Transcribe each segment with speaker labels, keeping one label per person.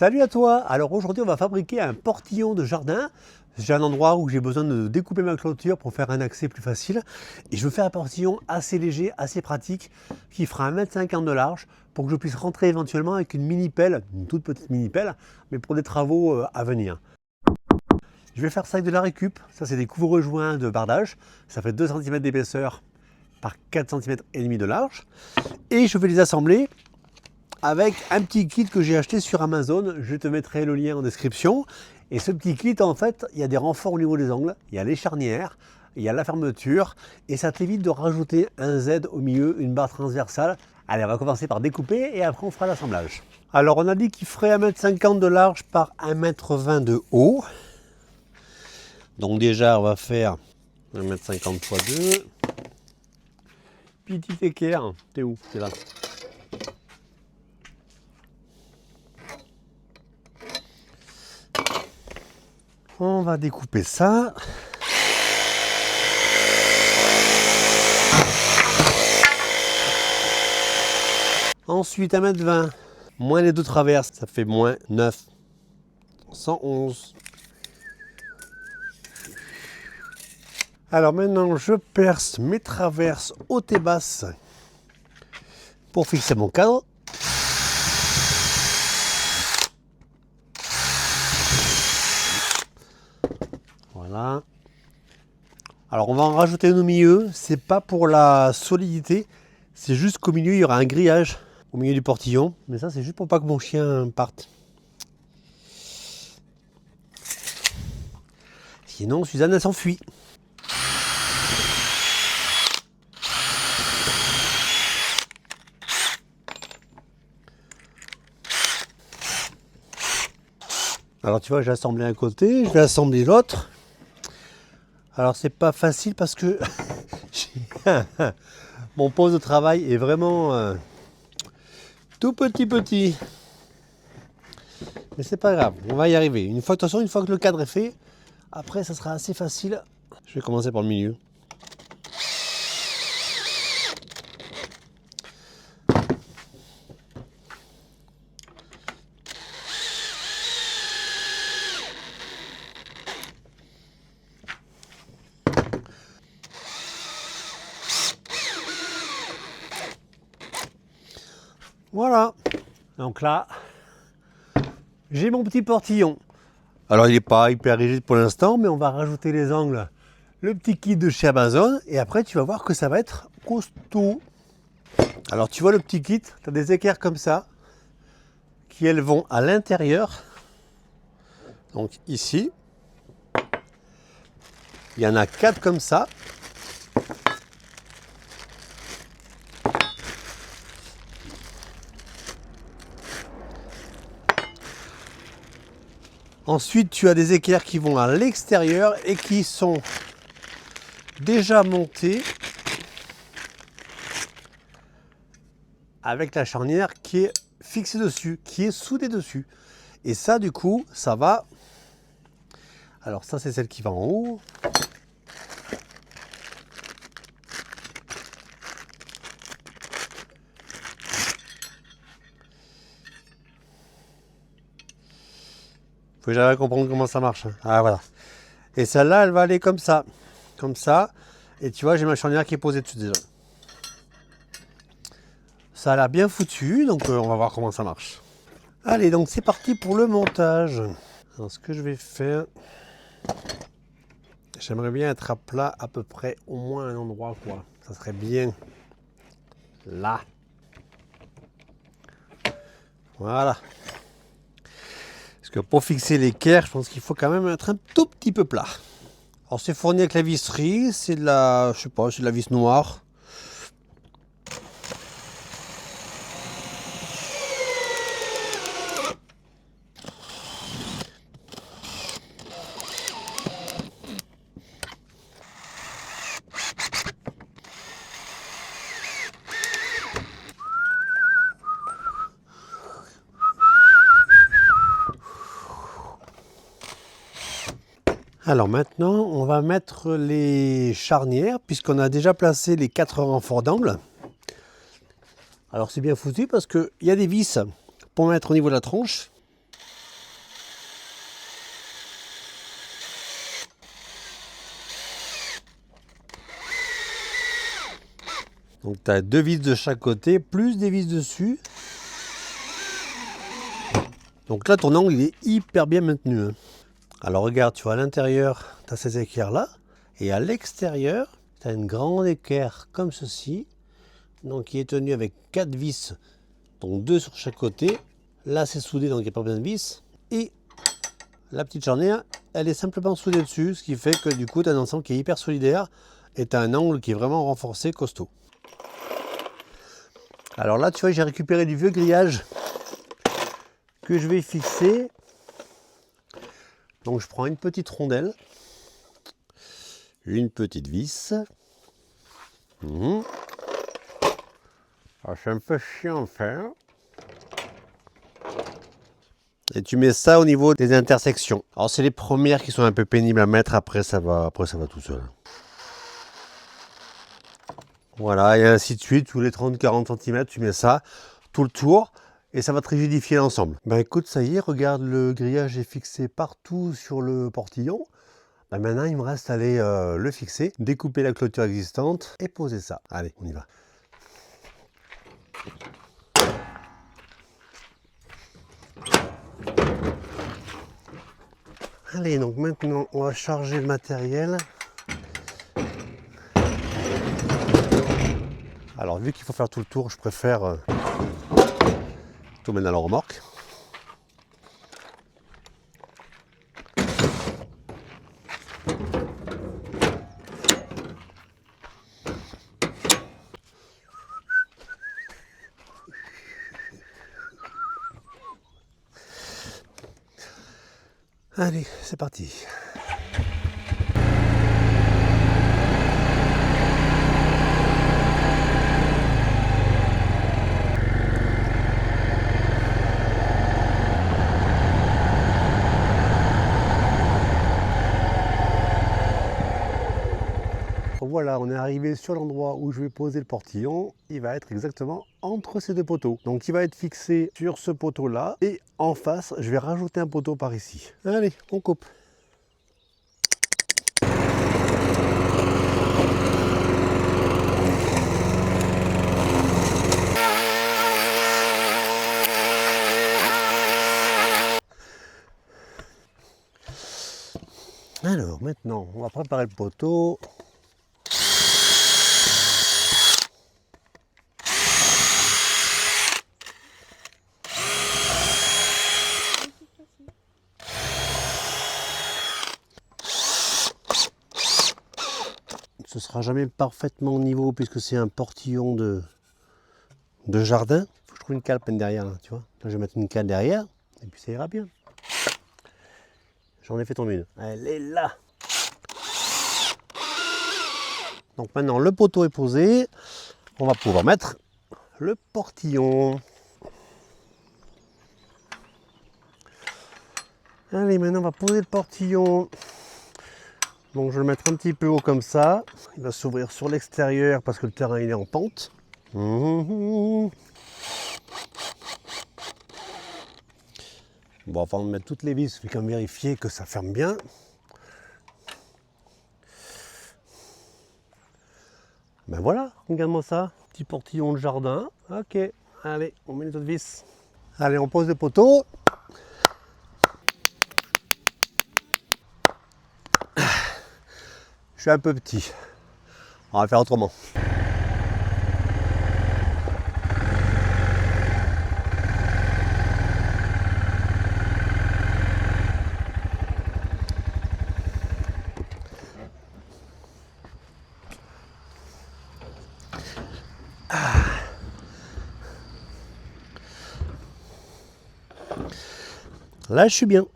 Speaker 1: Salut à toi! Alors aujourd'hui on va fabriquer un portillon de jardin. J'ai un endroit où j'ai besoin de découper ma clôture pour faire un accès plus facile. Et je veux faire un portillon assez léger, assez pratique, qui fera 1,50 m de large pour que je puisse rentrer éventuellement avec une mini pelle, une toute petite mini pelle, mais pour des travaux à venir. Je vais faire ça avec de la récup. Ça c'est des couvre-joints de bardage. Ça fait 2 cm d'épaisseur par 4,5 cm de large. Et je vais les assembler avec un petit kit que j'ai acheté sur Amazon. Je te mettrai le lien en description. Et ce petit kit, en fait, il y a des renforts au niveau des angles, il y a les charnières, il y a la fermeture, et ça t'évite de rajouter un Z au milieu, une barre transversale. Allez, on va commencer par découper et après on fera l'assemblage. Alors on a dit qu'il ferait 1,50 m de large par 1,20 m de haut. Donc déjà on va faire 1,50 m x 2. Petit équerre, t'es où? T'es là. On va découper ça. Ensuite 1,20 m, moins les deux traverses, ça fait moins 9, 111. Alors maintenant je perce mes traverses hautes et basses pour fixer mon cadre. Voilà. Alors on va en rajouter une au milieu, c'est pas pour la solidité, c'est juste qu'au milieu il y aura un grillage au milieu du portillon, mais ça c'est juste pour pas que mon chien parte. Sinon Suzanne elle s'enfuit. Alors tu vois, j'ai assemblé un côté, je vais assembler l'autre. Alors c'est pas facile parce que mon poste de travail est vraiment tout petit. Mais c'est pas grave, on va y arriver. Une fois, de toute façon, une fois que le cadre est fait, après ça sera assez facile. Je vais commencer par le milieu. Voilà, donc là, j'ai mon petit portillon. Alors il n'est pas hyper rigide pour l'instant, mais on va rajouter les angles, le petit kit de chez Amazon, et après tu vas voir que ça va être costaud. Alors tu vois le petit kit, tu as des équerres comme ça, qui elles vont à l'intérieur. Donc ici, il y en a 4 comme ça. Ensuite, tu as des équerres qui vont à l'extérieur et qui sont déjà montés avec la charnière qui est fixée dessus, qui est soudée dessus. Et ça, du coup, ça va... Alors ça, c'est celle qui va en haut. Faut que j'arrive à comprendre comment ça marche. Ah voilà. Et celle-là, elle va aller comme ça. Comme ça. Et tu vois, j'ai ma charnière qui est posée dessus déjà. Ça a l'air bien foutu, donc on va voir comment ça marche. Allez, donc c'est parti pour le montage. Alors ce que je vais faire, j'aimerais bien être à plat à peu près au moins un endroit quoi. Ça serait bien là. Voilà. Parce que pour fixer l'équerre, je pense qu'il faut quand même être un tout petit peu plat. Alors c'est fourni avec la visserie, c'est de la, je sais pas, c'est de la vis noire. Alors maintenant, on va mettre les charnières, puisqu'on a déjà placé les 4 renforts d'angle. Alors c'est bien foutu parce qu'il y a des vis pour mettre au niveau de la tronche. Donc tu as 2 vis de chaque côté, plus des vis dessus. Donc là, ton angle il est hyper bien maintenu. Hein. Alors regarde, tu vois à l'intérieur, tu as ces équerres-là. Et à l'extérieur, tu as une grande équerre comme ceci. Donc qui est tenue avec 4 vis, donc 2 sur chaque côté. Là, c'est soudé, donc il n'y a pas besoin de vis. Et la petite charnière, elle est simplement soudée dessus, ce qui fait que du coup, tu as un ensemble qui est hyper solidaire et tu as un angle qui est vraiment renforcé, costaud. Alors là, tu vois, j'ai récupéré du vieux grillage que je vais fixer. Donc je prends une petite rondelle, une petite vis. Alors c'est un peu chiant à faire. Et tu mets ça au niveau des intersections. Alors c'est les premières qui sont un peu pénibles à mettre, après ça va tout seul. Voilà, et ainsi de suite, tous les 30-40 cm, tu mets ça tout le tour et ça va te rigidifier l'ensemble. Ben écoute, ça y est, regarde, le grillage est fixé partout sur le portillon. Ben maintenant, il me reste à aller le fixer, découper la clôture existante et poser ça. Allez, on y va. Allez, donc maintenant, on va charger le matériel. Alors, vu qu'il faut faire tout le tour, je préfère tout mettre dans la remorque. Allez, c'est parti. Voilà, on est arrivé sur l'endroit où je vais poser le portillon. Il va être exactement entre ces 2 poteaux. Donc il va être fixé sur ce poteau-là. Et en face, je vais rajouter un poteau par ici. Allez, on coupe. Alors maintenant, on va préparer le poteau. Ce sera jamais parfaitement au niveau puisque c'est un portillon de jardin. Faut que je trouve une cale derrière, là, tu vois. Là, je vais mettre une cale derrière et puis ça ira bien. J'en ai fait tomber une. Elle est là. Donc maintenant, le poteau est posé. On va pouvoir mettre le portillon. Allez, maintenant on va poser le portillon. Donc je vais le mettre un petit peu haut comme ça. Il va s'ouvrir sur l'extérieur parce que le terrain il est en pente. Bon, avant de mettre toutes les vis, je vais quand même vérifier que ça ferme bien. Ben voilà, regarde-moi ça. Petit portillon de jardin. Ok, allez, on met les autres vis. Allez, on pose le poteau. Je suis un peu petit. On va faire autrement. Là, je suis bien.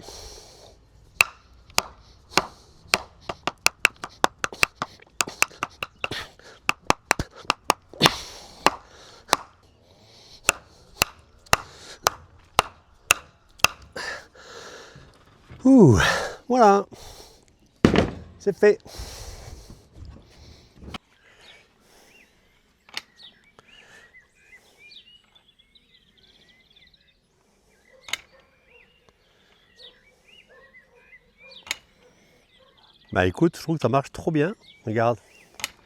Speaker 1: Ouh, voilà, c'est fait. Bah écoute, je trouve que ça marche trop bien. Regarde,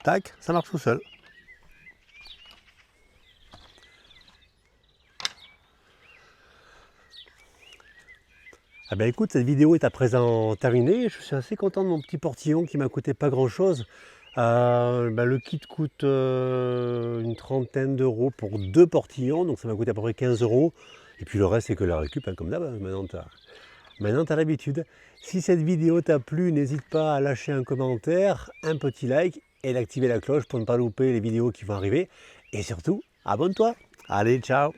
Speaker 1: tac, ça marche tout seul. Ah ben écoute, cette vidéo est à présent terminée. Je suis assez content de mon petit portillon qui m'a coûté pas grand chose. Le kit coûte une trentaine d'euros pour 2 portillons, donc ça m'a coûté à peu près 15 euros. Et puis le reste, c'est que la récup, hein, comme d'hab. Maintenant, tu as l'habitude. Si cette vidéo t'a plu, n'hésite pas à lâcher un commentaire, un petit like et d'activer la cloche pour ne pas louper les vidéos qui vont arriver. Et surtout, abonne-toi. Allez, ciao!